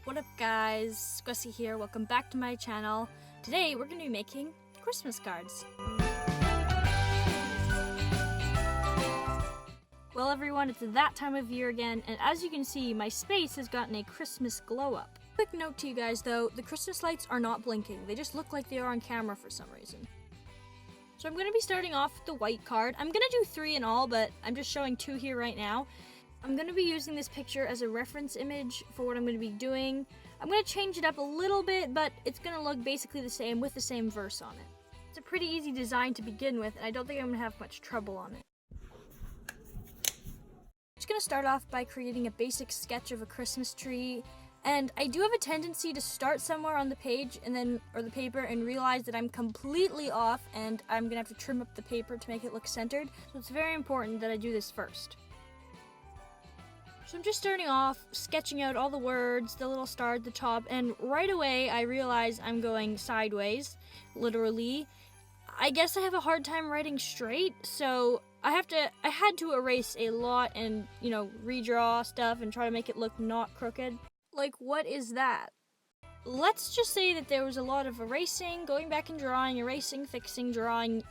What up guys, Gussie here, welcome back to my channel. Today we're going to be making Christmas cards. Well everyone, it's that time of year again, and as you can see, my space has gotten a Christmas glow up. Quick note to you guys though, the Christmas lights are not blinking, they just look like they are on camera for some reason. So I'm going to be starting off with the white card. I'm going to do 3 in all, but I'm just showing 2 here right now. I'm going to be using this picture as a reference image for what I'm going to be doing. I'm going to change it up a little bit, but it's going to look basically the same with the same verse on it. It's a pretty easy design to begin with, and I don't think I'm going to have much trouble on it. I'm just going to start off by creating a basic sketch of a Christmas tree, and I do have a tendency to start somewhere on the page or the paper and realize that I'm completely off, and I'm going to have to trim up the paper to make it look centered, so it's very important that I do this first. So I'm just starting off, sketching out all the words, the little star at the top, and right away I realize I'm going sideways, literally. I guess I have a hard time writing straight, so I had to erase a lot and, redraw stuff and try to make it look not crooked. Like, what is that? Let's just say that there was a lot of erasing, going back and drawing, erasing, fixing, drawing,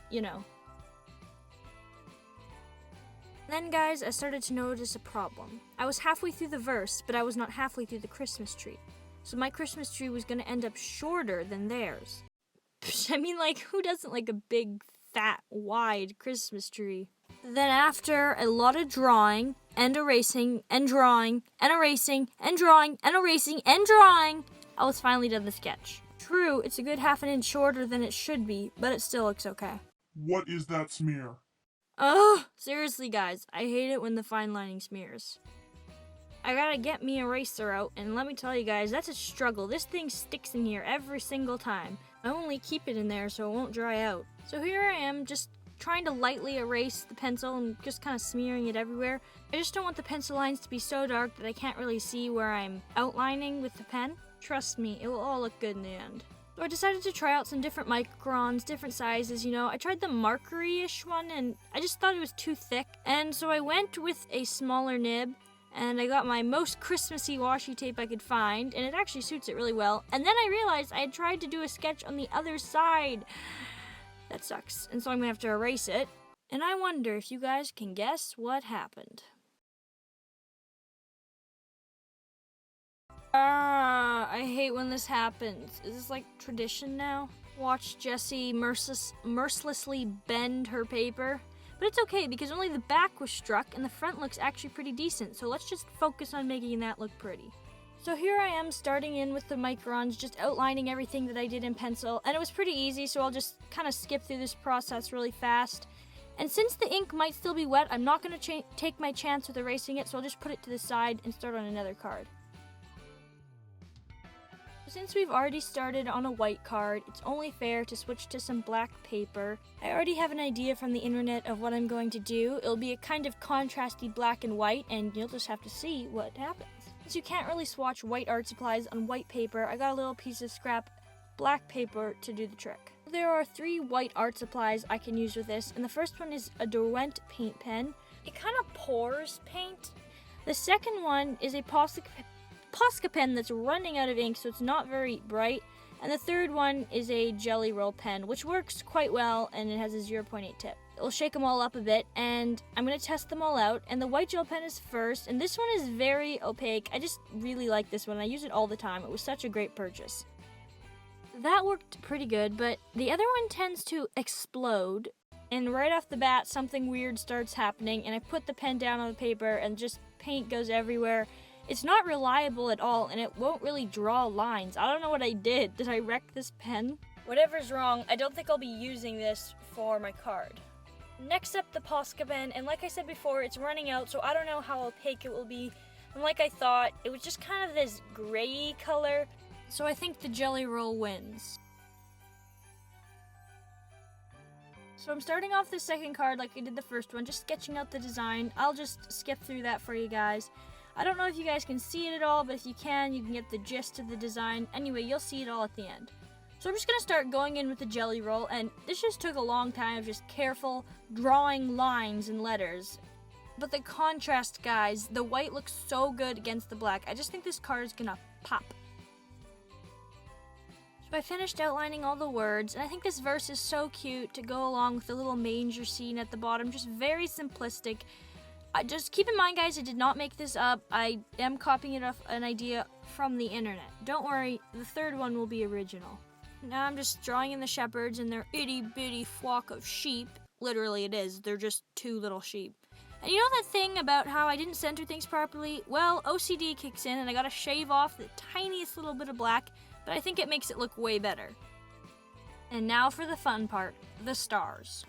Then guys, I started to notice a problem. I was halfway through the verse, but I was not halfway through the Christmas tree. So my Christmas tree was going to end up shorter than theirs. I mean, who doesn't like a big, fat, wide Christmas tree? Then after a lot of drawing, and erasing, and drawing, and erasing, and drawing, and erasing, and drawing, I was finally done the sketch. True, it's a good half an inch shorter than it should be, but it still looks okay. What is that smear? Ugh, seriously guys, I hate it when the fine lining smears. I gotta get me eraser out, and let me tell you guys, that's a struggle. This thing sticks in here every single time. I only keep it in there so it won't dry out. So here I am, just trying to lightly erase the pencil and just kind of smearing it everywhere. I just don't want the pencil lines to be so dark that I can't really see where I'm outlining with the pen. Trust me, it will all look good in the end. So I decided to try out some different microns, different sizes, I tried the markery-ish one and I just thought it was too thick. And so I went with a smaller nib and I got my most Christmassy washi tape I could find, and it actually suits it really well. And then I realized I had tried to do a sketch on the other side. That sucks. And so I'm gonna have to erase it. And I wonder if you guys can guess what happened. I hate when this happens. Is this like tradition now? Watch Jessie mercilessly bend her paper. But it's okay because only the back was struck and the front looks actually pretty decent. So let's just focus on making that look pretty. So here I am starting in with the microns, just outlining everything that I did in pencil. And it was pretty easy, so I'll just kind of skip through this process really fast. And since the ink might still be wet, I'm not going to take my chance with erasing it, so I'll just put it to the side and start on another card. Since we've already started on a white card, it's only fair to switch to some black paper. I already have an idea from the internet of what I'm going to do. It'll be a kind of contrasty black and white, and you'll just have to see what happens. Since you can't really swatch white art supplies on white paper, I got a little piece of scrap black paper to do the trick. There are 3 white art supplies I can use with this, and the first one is a Derwent paint pen. It kind of pours paint. The second one is a Posca pen that's running out of ink, so it's not very bright. And the third one is a Jelly Roll pen, which works quite well, and it has a 0.8 tip. It'll shake them all up a bit, and I'm going to test them all out. And the white gel pen is first, and this one is very opaque. I just really like this one. I use it all the time. It was such a great purchase. That worked pretty good, but the other one tends to explode. And right off the bat, something weird starts happening, and I put the pen down on the paper, and just paint goes everywhere. It's not reliable at all, and it won't really draw lines. I don't know what I did. Did I wreck this pen? Whatever's wrong, I don't think I'll be using this for my card. Next up, the Posca pen, and like I said before, it's running out, so I don't know how opaque it will be. And like I thought, it was just kind of this gray color, so I think the Jelly Roll wins. So I'm starting off the second card like I did the first one, just sketching out the design. I'll just skip through that for you guys. I don't know if you guys can see it at all, but if you can get the gist of the design. Anyway, you'll see it all at the end. So I'm just going to start going in with the Jelly Roll, and this just took a long time of just careful drawing lines and letters. But the contrast, guys, the white looks so good against the black. I just think this card is gonna pop. I finished outlining all the words, and I think this verse is so cute to go along with the little manger scene at the bottom. Just very simplistic. Just keep in mind, guys, I did not make this up. I am copying it off an idea from the internet. Don't worry, the third one will be original. Now I'm just drawing in the shepherds and their itty-bitty flock of sheep. Literally it is. They're just two little sheep. And you know that thing about how I didn't center things properly? Well, OCD kicks in and I gotta shave off the tiniest little bit of black, but I think it makes it look way better. And now for the fun part, the stars.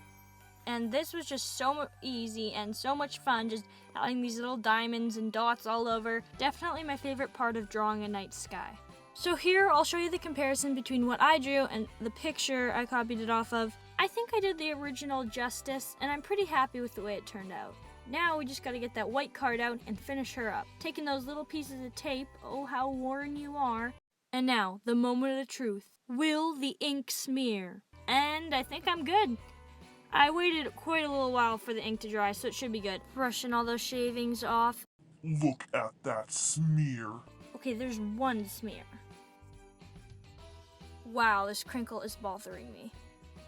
And this was just so easy and so much fun, just adding these little diamonds and dots all over. Definitely my favorite part of drawing a night sky. So here, I'll show you the comparison between what I drew and the picture I copied it off of. I think I did the original justice, and I'm pretty happy with the way it turned out. Now we just gotta get that white card out and finish her up. Taking those little pieces of tape, oh how worn you are. And now, the moment of the truth. Will the ink smear? And I think I'm good. I waited quite a little while for the ink to dry, so it should be good. Brushing all those shavings off. Look at that smear. Okay, there's one smear. Wow, this crinkle is bothering me.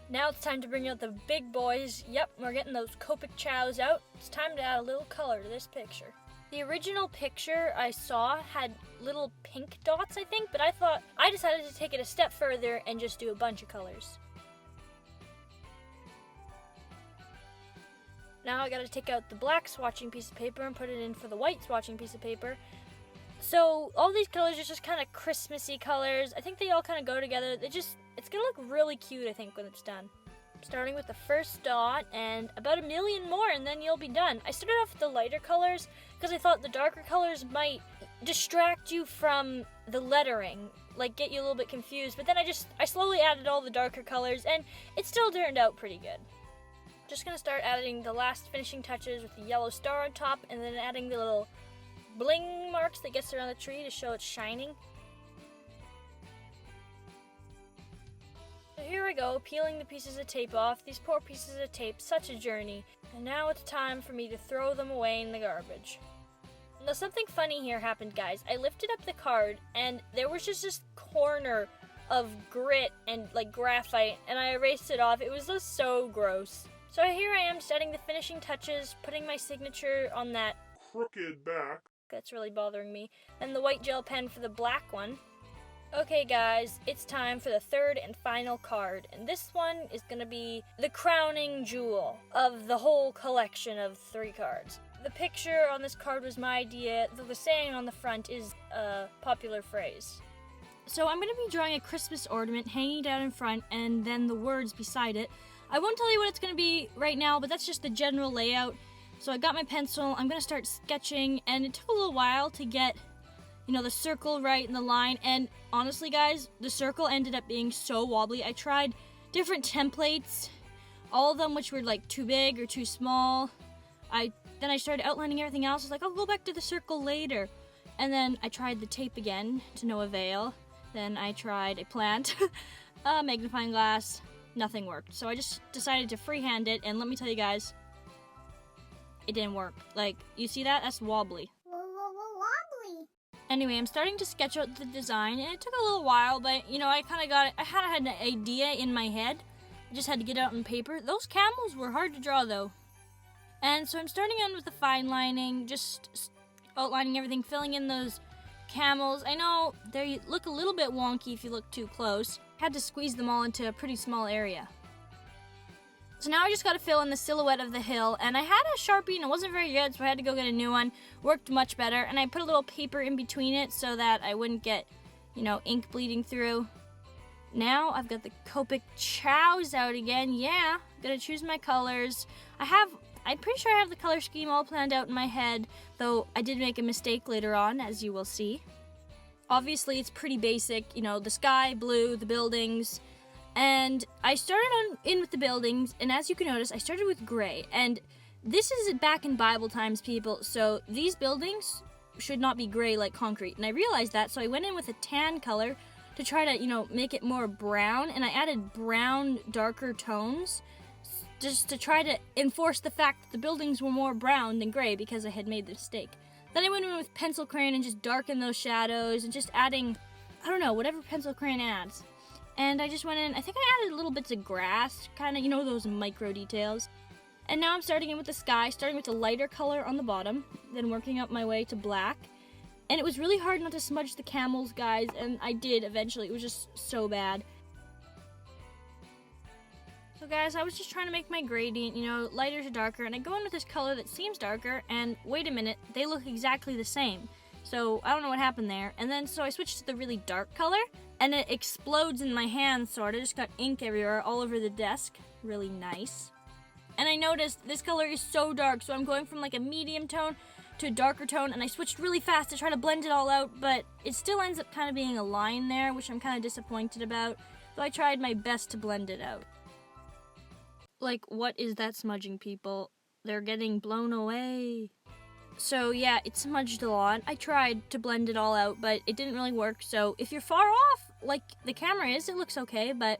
Now it's time to bring out the big boys. Yep, we're getting those Copic chows out. It's time to add a little color to this picture. The original picture I saw had little pink dots, I think, but I decided to take it a step further and just do a bunch of colors. Now I gotta take out the black swatching piece of paper and put it in for the white swatching piece of paper. So all these colors are just kind of Christmassy colors. I think they all kind of go together. It's gonna look really cute, I think, when it's done. Starting with the first dot and about 1 million more and then you'll be done. I started off with the lighter colors because I thought the darker colors might distract you from the lettering, like get you a little bit confused. But then I slowly added all the darker colors and it still turned out pretty good. Just gonna start adding the last finishing touches with the yellow star on top and then adding the little bling marks that gets around the tree to show it's shining. So here I go, peeling the pieces of tape off. These poor pieces of tape, such a journey. And now it's time for me to throw them away in the garbage. Now something funny here happened, guys. I lifted up the card and there was just this corner of grit and like graphite and I erased it off. It was just so gross. So here I am, setting the finishing touches, putting my signature on that Crooked back. that's really bothering me, and the white gel pen for the black one. Okay guys, it's time for the third and final card, and this one is going to be the crowning jewel of the whole collection of 3 cards. The picture on this card was my idea, though the saying on the front is a popular phrase. So I'm going to be drawing a Christmas ornament hanging down in front and then the words beside it. I won't tell you what it's going to be right now, but that's just the general layout. So I got my pencil, I'm going to start sketching, and it took a little while to get, the circle right and the line, and honestly guys, the circle ended up being so wobbly. I tried different templates, all of them which were like too big or too small. Then I started outlining everything else. I was like, I'll go back to the circle later. And then I tried the tape again, to no avail. Then I tried a plant, a magnifying glass. Nothing worked. So I just decided to freehand it, and let me tell you guys, it didn't work. Like, you see that? That's wobbly. Wobbly. Anyway, I'm starting to sketch out the design, and it took a little while, but, I kind of got it. I had an idea in my head. I just had to get it out on paper. Those camels were hard to draw, though. And so I'm starting on with the fine lining, just outlining everything, filling in those camels. I know they look a little bit wonky if you look too close. Had to squeeze them all into a pretty small area. So now I just got to fill in the silhouette of the hill, and I had a Sharpie and it wasn't very good, so I had to go get a new one. Worked much better, and I put a little paper in between it so that I wouldn't get, ink bleeding through. Now I've got the Copic chows out again. Yeah, gonna choose my colors. I'm pretty sure I have the color scheme all planned out in my head, though I did make a mistake later on, as you will see. Obviously, it's pretty basic, the sky, blue, the buildings, and I started in with the buildings, and as you can notice, I started with gray, and this is back in Bible times, people, so these buildings should not be gray like concrete, and I realized that, so I went in with a tan color to try to, make it more brown, and I added brown, darker tones, just to try to enforce the fact that the buildings were more brown than gray because I had made the mistake. Then I went in with pencil crayon and just darkened those shadows and just adding, whatever pencil crayon adds. And I just went in, I think I added little bits of grass, kind of, you know, those micro details. And now I'm starting in with the sky, starting with a lighter color on the bottom, then working up my way to black. And it was really hard not to smudge the camels, guys, and I did eventually. It was just so bad. So guys, I was just trying to make my gradient, you know, lighter to darker, and I go in with this color that seems darker, and wait a minute, they look exactly the same. So I don't know what happened there. And then so I switched to the really dark color, and it explodes in my hand, sort of. Just got ink everywhere, all over the desk. Really nice. And I noticed this color is so dark, so I'm going from like a medium tone to a darker tone, and I switched really fast to try to blend it all out, but it still ends up kind of being a line there, which I'm kind of disappointed about. So I tried my best to blend it out. Like, what is that smudging, people? They're getting blown away. So yeah, it smudged a lot. I tried to blend it all out, but it didn't really work. So if you're far off, like the camera is, it looks okay, but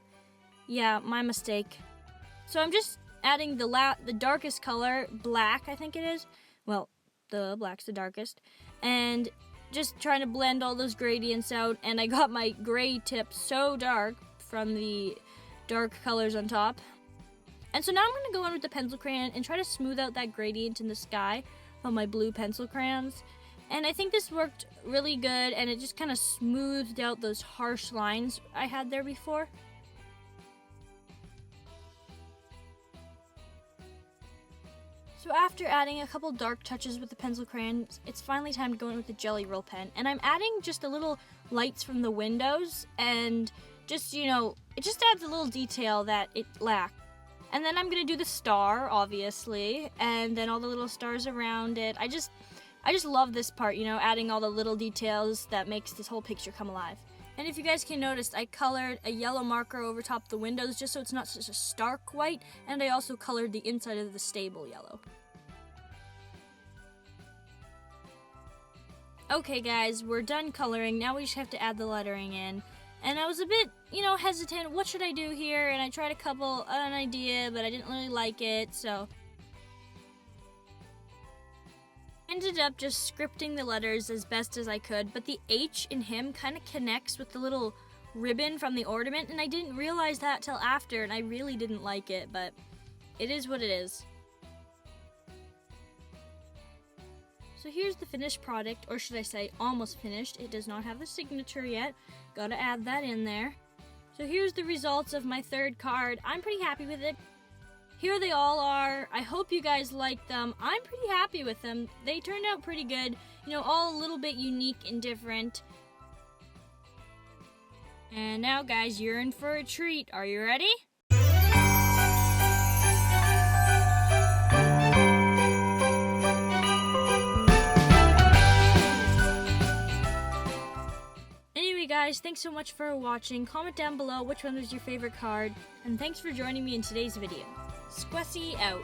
yeah, my mistake. So I'm just adding the darkest color, black, I think it is. Well, the black's the darkest. And just trying to blend all those gradients out, and I got my gray tip so dark from the dark colors on top. And so now I'm going to go in with the pencil crayon and try to smooth out that gradient in the sky on my blue pencil crayons. And I think this worked really good, and it just kind of smoothed out those harsh lines I had there before. So after adding a couple dark touches with the pencil crayons, it's finally time to go in with the Jelly Roll pen. And I'm adding just a little lights from the windows, and just, you know, it just adds a little detail that it lacked. And then I'm gonna do the star, obviously, and then all the little stars around it. I just love this part, you know, adding all the little details that makes this whole picture come alive. And if you guys can notice, I colored a yellow marker over top the windows just so it's not such a stark white, and I also colored the inside of the stable yellow. Okay guys, we're done coloring. Now we just have to add the lettering in. And I was a bit, you know, hesitant. What should I do here? And I tried an idea, but I didn't really like it, so ended up just scripting the letters as best as I could, but the H in him kind of connects with the little ribbon from the ornament, and I didn't realize that till after, and I really didn't like it, but it is what it is. So here's the finished product, or should I say almost finished. It does not have the signature yet. Gotta add that in there. So here's the results of my third card. I'm pretty happy with it. Here they all are. I hope you guys like them. I'm pretty happy with them. They turned out pretty good. You know, all a little bit unique and different. And now guys, you're in for a treat. Are you ready? Guys, thanks so much for watching. Comment down below which one was your favorite card, and thanks for joining me in today's video. Squessy out.